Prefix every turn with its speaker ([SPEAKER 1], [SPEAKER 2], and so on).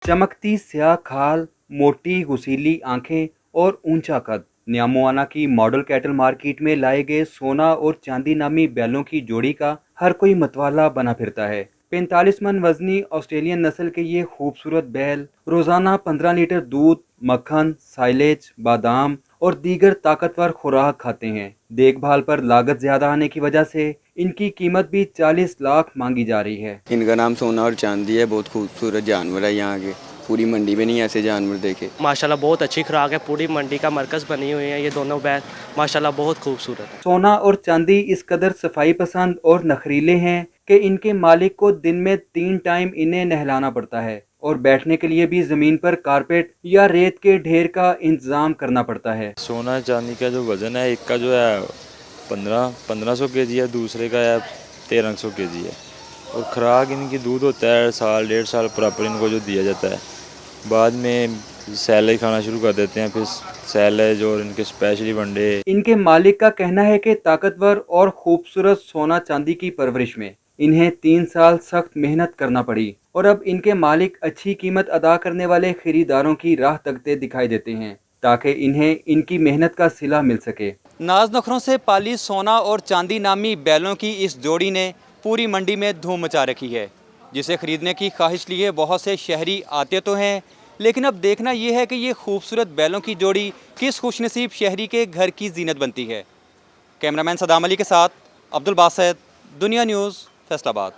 [SPEAKER 1] चमकती स्याह खाल, मोटी घुसीली आंखें और ऊंचा कद। न्यामोआना की मॉडल कैटल मार्केट में लाए गए सोना और चांदी नामी बैलों की जोड़ी का हर कोई मतवाला बना फिरता है। 45 मन वजनी ऑस्ट्रेलियन नस्ल के ये खूबसूरत बैल रोजाना 15 लीटर दूध, मक्खन, साइलेज, बादाम और दीगर ताकतवर खुराक खाते हैं। देखभाल पर लागत ज्यादा आने की वजह से इनकी कीमत भी 40 लाख मांगी जा रही है।
[SPEAKER 2] इनका नाम सोना और चांदी है। बहुत खूबसूरत जानवर है। यहाँ के पूरी मंडी में नहीं ऐसे जानवर देखे।
[SPEAKER 3] माशाल्लाह बहुत अच्छी खुराक है, पूरी मंडी का मरकज़ बनी हुई है ये दोनों बैल। माशाल्लाह बहुत खूबसूरत है।
[SPEAKER 1] सोना और चांदी इस कदर सफाई पसंद और नखरीले हैं कि इनके मालिक को दिन में 3 टाइम इन्हें नहलाना पड़ता है और बैठने के लिए भी जमीन पर कारपेट या रेत के ढेर का इंतजाम करना पड़ता है।
[SPEAKER 4] सोना चांदी का जो वज़न है, एक का जो है 1500 केजी है, दूसरे का है 1300 केजी है। और खुराक इनकी दूध होता है साल 1.5 साल प्रॉपर इनको जो दिया जाता है। बाद में सैलेज खाना शुरू कर देते हैं, फिर सैलेज और इनके स्पेशली वनडे।
[SPEAKER 1] इनके मालिक का कहना है कि ताकतवर और खूबसूरत सोना चांदी की परवरिश में इन्हें 3 साल सख्त मेहनत करना पड़ी और अब इनके मालिक अच्छी कीमत अदा करने वाले खरीदारों की राह तकते दिखाई देते हैं ताकि इन्हें इनकी मेहनत का सिला मिल सके। नाज नखरों से पाली सोना और चांदी नामी बैलों की इस जोड़ी ने पूरी मंडी में धूम मचा रखी है, जिसे खरीदने की ख्वाहिश लिए बहुत से शहरी आते तो हैं, लेकिन अब देखना यह है कि ये खूबसूरत बैलों की जोड़ी किस खुशनसीब शहरी के घर की जीनत बनती है। कैमरामैन सदाम अली के साथ अब्दुल बासित, दुनिया न्यूज़, फैसलाबाद।